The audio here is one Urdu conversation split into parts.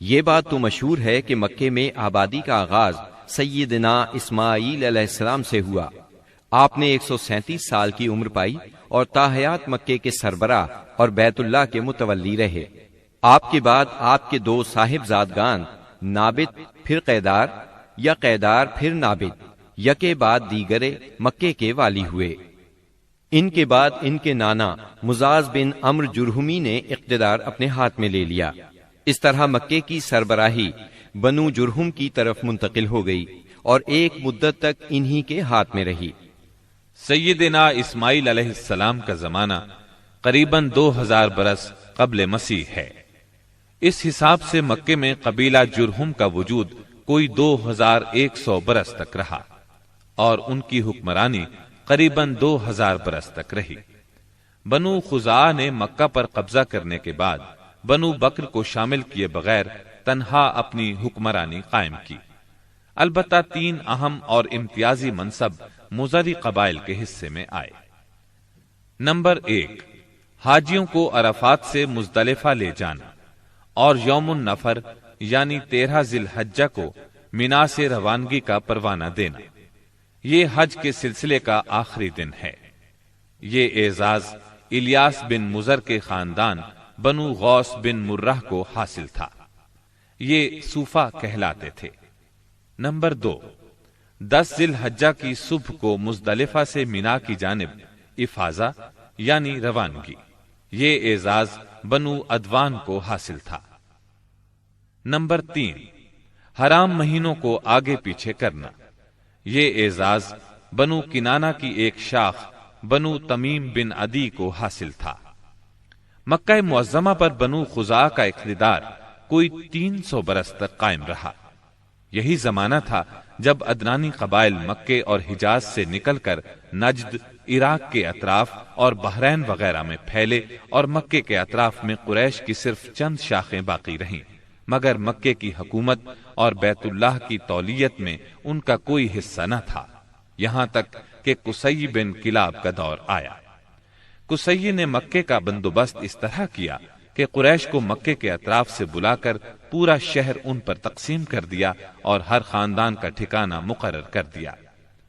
یہ بات تو مشہور ہے کہ مکے میں آبادی کا آغاز سیدنا اسماعیل علیہ السلام سے ہوا۔ آپ نے 137 سال کی عمر پائی اور تاحیات مکے کے سربراہ اور بیت اللہ کے متولی رہے۔ آپ کے بعد آپ کے 2 صاحبزادگان نابت پھر قیدار یا قیدار پھر نابت یکے بعد دیگرے مکے کے والی ہوئے۔ ان کے بعد ان کے نانا مزاز بن عمرو جرہمی نے اقتدار اپنے ہاتھ میں لے لیا۔ اس طرح مکے کی سربراہی بنو جرہم کی طرف منتقل ہو گئی اور ایک مدت تک انہی کے ہاتھ میں رہی۔ سیدنا اسماعیل علیہ السلام کا زمانہ قریباً 2000 برس قبل مسیح ہے۔ اس حساب سے مکے میں قبیلہ جرہم کا وجود کوئی 2100 برس تک رہا اور ان کی حکمرانی قریباً 2000 برس تک رہی۔ بنو خزاعہ نے مکہ پر قبضہ کرنے کے بعد بنو بکر کو شامل کیے بغیر تنہا اپنی حکمرانی قائم کی۔ البتہ 3 اہم اور امتیازی منصب مضری قبائل کے حصے میں آئے۔ نمبر 1، حاجیوں کو عرفات سے مزدلفہ لے جانا اور یوم النفر یعنی 13 ذی الحجہ کو مینا سے روانگی کا پروانہ دینا۔ یہ حج کے سلسلے کا آخری دن ہے۔ یہ اعزاز الیاس بن مضر کے خاندان بنو غوث بن مرہ کو حاصل تھا۔ یہ صوفہ کہلاتے تھے۔ نمبر 2، 10 ذی الحجہ کی صبح کو مزدلفہ سے مینا کی جانب افاضہ یعنی روانگی۔ یہ اعزاز بنو عدوان کو حاصل تھا۔ نمبر 3، حرام مہینوں کو آگے پیچھے کرنا۔ یہ اعزاز بنو کنانہ کی ایک شاخ بنو تمیم بن عدی کو حاصل تھا۔ مکہ معظمہ پر بنو خزاعہ کا اقتدار کوئی 300 برس تک قائم رہا۔ یہی زمانہ تھا جب عدنانی قبائل مکے اور حجاز سے نکل کر نجد، عراق کے اطراف اور بحرین وغیرہ میں پھیلے اور مکے کے اطراف میں قریش کی صرف چند شاخیں باقی رہیں، مگر مکے کی حکومت اور بیت اللہ کی تولیت میں ان کا کوئی حصہ نہ تھا، یہاں تک کہ قصی بن کلاب کا دور آیا۔ قصی نے مکے کا بندوبست اس طرح کیا کہ قریش کو مکے کے اطراف سے بلا کر پورا شہر ان پر تقسیم کر دیا اور ہر خاندان کا ٹھکانہ مقرر کر دیا۔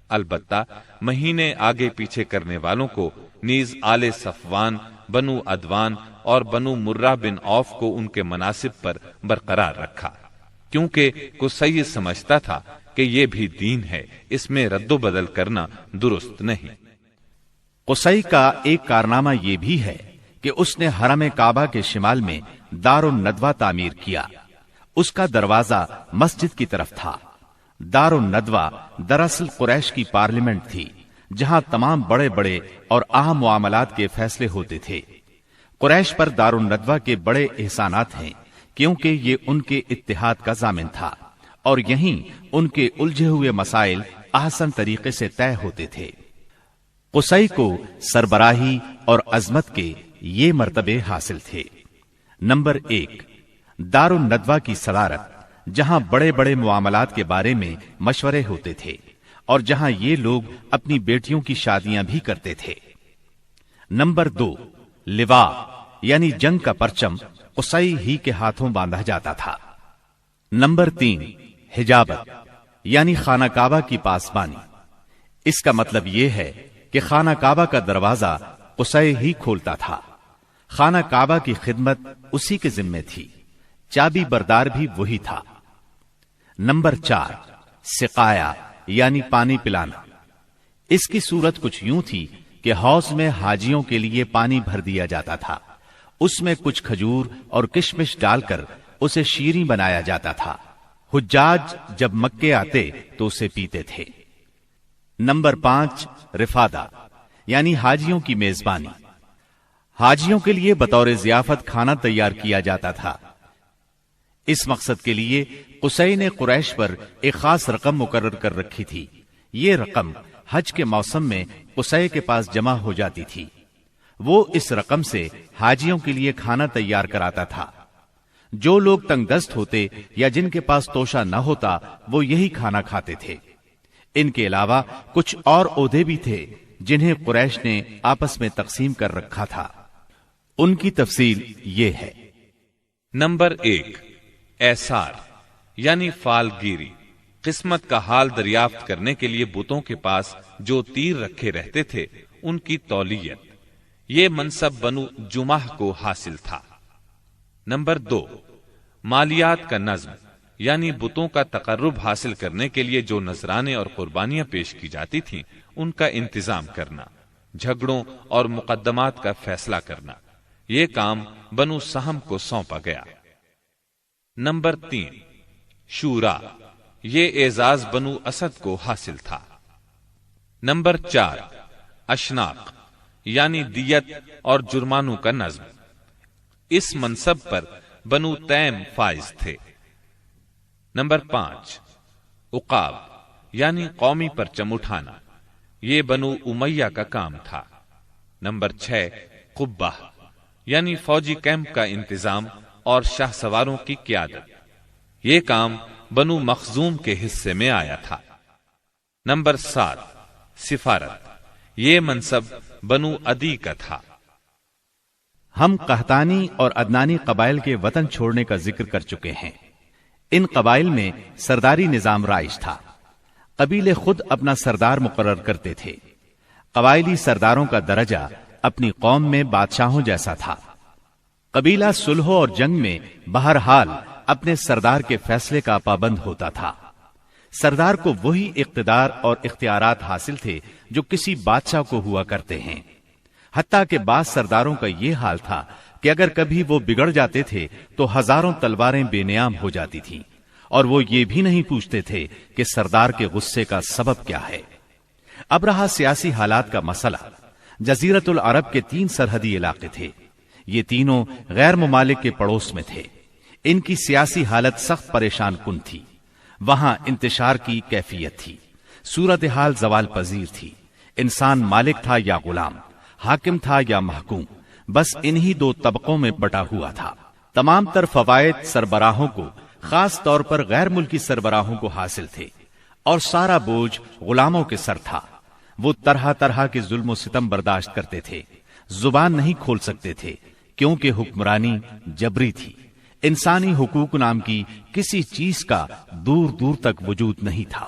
البتہ مہینے آگے پیچھے کرنے والوں کو نیز آل صفوان، بنو عدوان اور بنو مرہ بن عوف کو ان کے مناصب پر برقرار رکھا، کیونکہ قصی سمجھتا تھا کہ یہ بھی دین ہے، اس میں رد و بدل کرنا درست نہیں۔ قصی کا ایک کارنامہ یہ بھی ہے کہ اس نے حرم کعبہ کے شمال میں دار الندوہ تعمیر کیا۔ اس کا دروازہ مسجد کی طرف تھا۔ دار الندوہ دراصل قریش کی پارلیمنٹ تھی، جہاں تمام بڑے بڑے اور اہم معاملات کے فیصلے ہوتے تھے۔ قریش پر دار الندوہ کے بڑے احسانات ہیں، کیونکہ یہ ان کے اتحاد کا ضامن تھا اور یہیں ان کے الجھے ہوئے مسائل احسن طریقے سے طے ہوتے تھے۔ قصی کو سربراہی اور عظمت کے یہ مرتبے حاصل تھے۔ نمبر 1، دار الندوہ کی صدارت، جہاں بڑے بڑے معاملات کے بارے میں مشورے ہوتے تھے اور جہاں یہ لوگ اپنی بیٹیوں کی شادیاں بھی کرتے تھے۔ نمبر 2، لوا یعنی جنگ کا پرچم قصی ہی کے ہاتھوں باندھا جاتا تھا۔ نمبر 3، حجابت یعنی خانہ کعبہ کی پاسبانی۔ اس کا مطلب یہ ہے کہ خانہ کعبہ کا دروازہ قصی ہی کھولتا تھا۔ خانہ کعبہ کی خدمت اسی کے ذمے تھی، چابی بردار بھی وہی تھا۔ نمبر 4، سقایا یعنی پانی پلانا۔ اس کی صورت کچھ یوں تھی کہ حوض میں حاجیوں کے لیے پانی بھر دیا جاتا تھا، اس میں کچھ کھجور اور کشمش ڈال کر اسے شیریں بنایا جاتا تھا۔ حجاج جب مکے آتے تو اسے پیتے تھے۔ نمبر 5، رفادہ یعنی حاجیوں کی میزبانی۔ حاجیوں کے لیے بطور ضیافت کھانا تیار کیا جاتا تھا۔ اس مقصد کے لیے قصی نے قریش پر ایک خاص رقم مقرر کر رکھی تھی۔ یہ رقم حج کے موسم میں قصی کے پاس جمع ہو جاتی تھی۔ وہ اس رقم سے حاجیوں کے لیے کھانا تیار کراتا تھا۔ جو لوگ تنگ دست ہوتے یا جن کے پاس توشہ نہ ہوتا وہ یہی کھانا کھاتے تھے۔ ان کے علاوہ کچھ اور عہدے بھی تھے جنہیں قریش نے آپس میں تقسیم کر رکھا تھا۔ ان کی تفصیل یہ ہے۔ نمبر 1، ایسار یعنی فال گیری، قسمت کا حال دریافت کرنے کے لیے بتوں کے پاس جو تیر رکھے رہتے تھے ان کی تولیت، یہ منصب بنو جمح کو حاصل تھا۔ نمبر 2، مالیات کا نظم یعنی بتوں کا تقرب حاصل کرنے کے لیے جو نذرانے اور قربانیاں پیش کی جاتی تھیں ان کا انتظام کرنا، جھگڑوں اور مقدمات کا فیصلہ کرنا، یہ کام بنو سہم کو سونپا گیا۔ نمبر 3، شورا، یہ اعزاز بنو اسد کو حاصل تھا۔ نمبر 4، اشناق یعنی دیت اور جرمانوں کا نظم، اس منصب پر بنو تیم فائز تھے۔ نمبر 5، عقاب یعنی قومی پرچم اٹھانا، یہ بنو امیہ کا کام تھا۔ نمبر 6، قبہ یعنی فوجی کیمپ کا انتظام اور شاہ سواروں کی قیادت، یہ کام بنو مخزوم کے حصے میں آیا تھا۔ نمبر 7، سفارت، یہ منصب بنو عدی کا تھا۔ ہم قحطانی اور عدنانی قبائل کے وطن چھوڑنے کا ذکر کر چکے ہیں۔ ان قبائل میں سرداری نظام رائج تھا، قبیلے خود اپنا سردار مقرر کرتے تھے۔ قبائلی سرداروں کا درجہ اپنی قوم میں بادشاہوں جیسا تھا۔ قبیلہ صلح اور جنگ میں بہرحال اپنے سردار کے فیصلے کا پابند ہوتا تھا۔ سردار کو وہی اقتدار اور اختیارات حاصل تھے جو کسی بادشاہ کو ہوا کرتے ہیں۔ حتیٰ کہ بعض سرداروں کا یہ حال تھا کہ اگر کبھی وہ بگڑ جاتے تھے تو ہزاروں تلواریں بے نیام ہو جاتی تھیں، اور وہ یہ بھی نہیں پوچھتے تھے کہ سردار کے غصے کا سبب کیا ہے۔ اب رہا سیاسی حالات کا مسئلہ۔ جزیرت العرب کے 3 سرحدی علاقے تھے، یہ تینوں غیر ممالک کے پڑوس میں تھے۔ ان کی سیاسی حالت سخت پریشان کن تھی۔ وہاں انتشار کی کیفیت تھی، صورتحال زوال پذیر تھی۔ انسان مالک تھا یا غلام، حاکم تھا یا محکوم، بس انہی 2 طبقوں میں بٹا ہوا تھا۔ تمام تر فوائد سربراہوں کو، خاص طور پر غیر ملکی سربراہوں کو حاصل تھے، اور سارا بوجھ غلاموں کے سر تھا۔ وہ طرح طرح کے ظلم و ستم برداشت کرتے تھے، زبان نہیں کھول سکتے تھے کیونکہ حکمرانی جبری تھی۔ انسانی حقوق نام کی کسی چیز کا دور دور تک وجود نہیں تھا۔